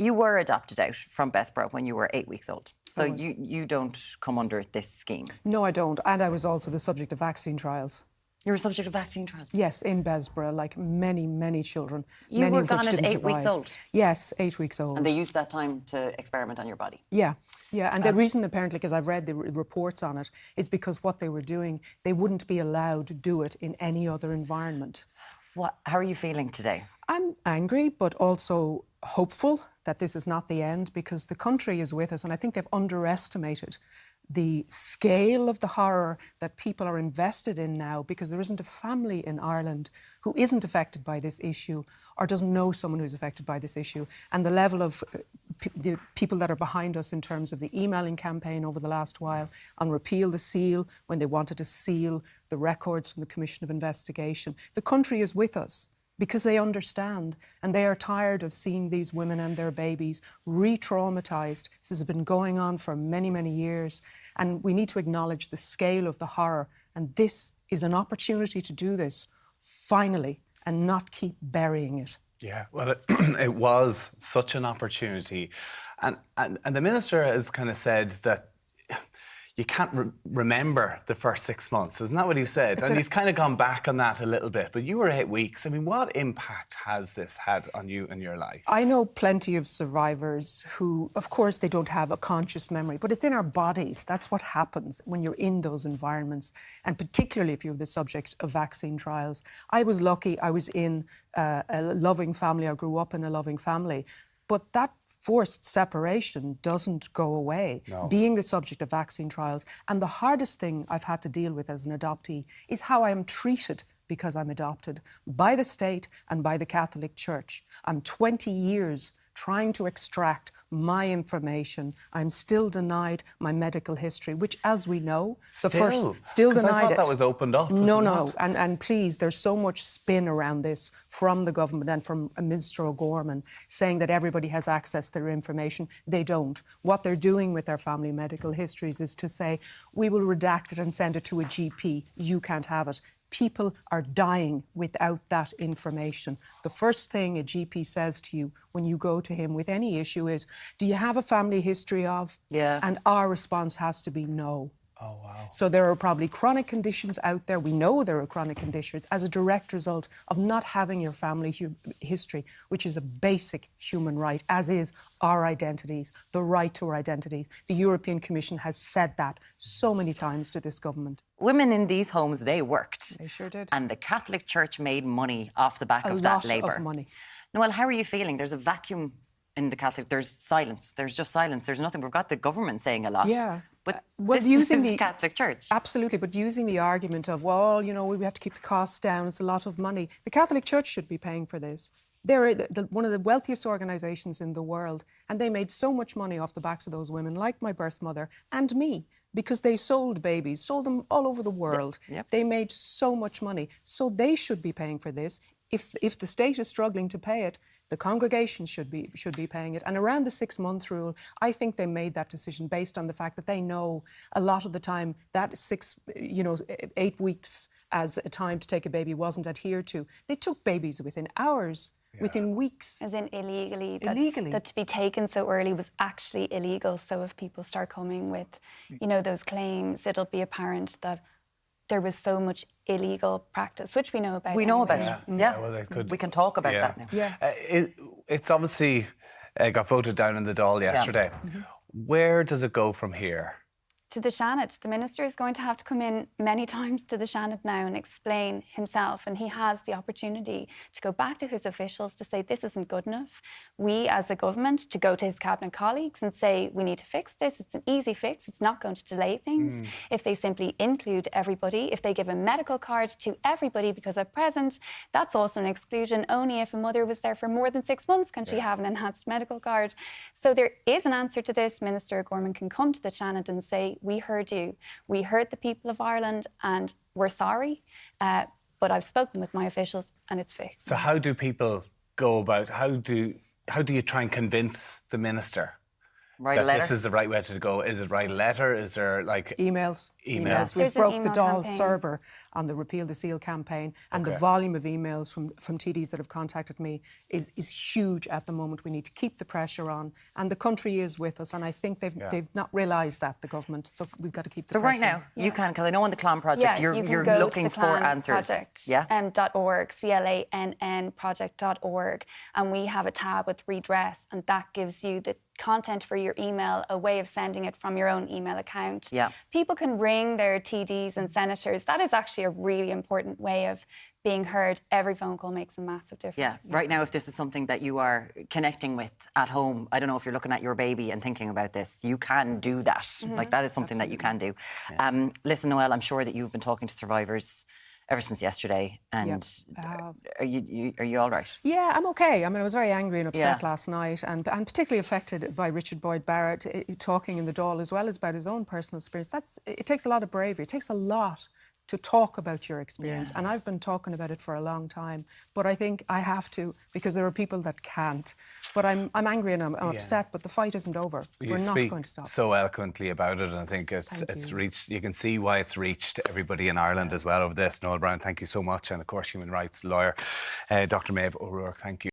You were adopted out from Bessborough when you were 8 weeks old. So I was. you don't come under this scheme. No, I don't. And I was also the subject of vaccine trials. You were subject of vaccine trials? Yes, in Bessborough, like many, many children. You many were of which gone at didn't 8 weeks survive. old? Yes, 8 weeks old. And they used that time to experiment on your body? Yeah. Yeah, and the reason, apparently, because I've read the reports on it, is because what they were doing, they wouldn't be allowed to do it in any other environment. How are you feeling today? I'm angry, but also hopeful that this is not the end, because the country is with us, and I think they've underestimated the scale of the horror that people are invested in now, because there isn't a family in Ireland who isn't affected by this issue or doesn't know someone who's affected by this issue. And the level of the people that are behind us in terms of the emailing campaign over the last while on repeal the seal, when they wanted to seal the records from the Commission of Investigation. The country is with us because they understand, and they are tired of seeing these women and their babies re-traumatised. This has been going on for many, many years, and we need to acknowledge the scale of the horror, and this is an opportunity to do this, finally, and not keep burying it. Yeah, well, it was such an opportunity. And the Minister has kind of said that you can't remember the first 6 months. Isn't that what he said? And he's kind of gone back on that a little bit. But you were 8 weeks. I mean, what impact has this had on you and your life? I know plenty of survivors who, of course, they don't have a conscious memory, but it's in our bodies. That's what happens when you're in those environments, and particularly if you're the subject of vaccine trials. I was lucky. I was in a loving family. I grew up in a loving family. But that forced separation doesn't go away, being the subject of vaccine trials. And the hardest thing I've had to deal with as an adoptee is how I am treated because I'm adopted by the state and by the Catholic Church. I'm 20 years trying to extract my information. I'm still denied my medical history, which, as we know, still denied I thought it. that was opened up. No. And please, there's so much spin around this from the government and from Minister O'Gorman saying that everybody has access to their information. They don't. What they're doing with their family medical histories is to say, we will redact it and send it to a GP. You can't have it. People are dying without that information. The first thing a GP says to you when you go to him with any issue is, do you have a family history of? Yeah. And our response has to be no. Oh, wow. So there are probably chronic conditions out there. We know there are chronic conditions as a direct result of not having your family history, which is a basic human right, as is our identities, the right to our identities. The European Commission has said that so many times to this government. Women in these homes, they worked. They sure did. And the Catholic Church made money off the back of that labour. A lot of money. Noel, how are you feeling? There's a vacuum in the Catholic... There's silence. There's just silence. There's nothing. We've got the government saying a lot. Yeah. But Well, this is the Catholic Church. Absolutely, but using the argument of, well, you know, we have to keep the costs down, it's a lot of money. The Catholic Church should be paying for this. They're one of the wealthiest organisations in the world, and they made so much money off the backs of those women, like my birth mother and me, because they sold babies, sold them all over the world. Yep. They made so much money. So they should be paying for this. If the state is struggling to pay it, the congregation should be paying it. And around the 6-month rule, I think they made that decision based on the fact that they know a lot of the time that 8 weeks as a time to take a baby wasn't adhered to. They took babies within hours, within weeks. As in illegally. Illegally. That to be taken so early was actually illegal. So if people start coming with, you know, those claims, it'll be apparent that there was so much illegal practice, which we know about. We know anyway. about it. Yeah. Well, we can talk about that now. Yeah. It's obviously got voted down in the Dáil yesterday. Where does it go from here? To the Seanad. The Minister is going to have to come in many times to the Seanad now and explain himself, and he has the opportunity to go back to his officials to say this isn't good enough. We as a government to go to his cabinet colleagues and say we need to fix this. It's an easy fix. It's not going to delay things. If they simply include everybody, if they give a medical card to everybody because at present that's also an exclusion. Only if a mother was there for more than 6 months can she have an enhanced medical card. So there is an answer to this. Minister O'Gorman can come to the Seanad and say, we heard you. We heard the people of Ireland and we're sorry, but I've spoken with my officials and it's fixed. So how do people go about, how do you try and convince the Minister? Write a that letter? this is the right way to go? Is it write a letter? Is there like Emails. Emails. We There's an broke the email Dáil campaign. server on the Repeal the Seal campaign, and the volume of emails from TDs that have contacted me is huge at the moment. We need to keep the pressure on, and the country is with us. And I think they've not realised that, the government. So we've got to keep the So pressure. right now, you can, because I know on the Clan project, Yeah, you you're can go looking to the for Clan answers. Project, Yeah. .org, CLANN project.org, and we have a tab with redress, and that gives you the content for your email, a way of sending it from your own email account. Yeah. People can ring their TDs and senators. That is actually a really important way of being heard. Every phone call makes a massive difference. Yeah, right now, if this is something that you are connecting with at home, I don't know if you're looking at your baby and thinking about this, you can do that. Like, that is something that you can do. Listen, Noelle, I'm sure that you've been talking to survivors ever since yesterday, and are you all right? Yeah, I'm okay. I mean, I was very angry and upset Yeah. last night, and particularly affected by Richard Boyd Barrett talking in the Dáil as well as about his own personal experience. It takes a lot of bravery. It takes a lot to talk about your experience, and I've been talking about it for a long time. But I think I have to, because there are people that can't. But I'm angry and I'm upset. But the fight isn't over. We're not speak going to stop. so eloquently about it, and I think it's reached. You can see why it's reached everybody in Ireland as well over this. Noel Brown, thank you so much, and of course, human rights lawyer, Dr. Maeve O'Rourke, thank you.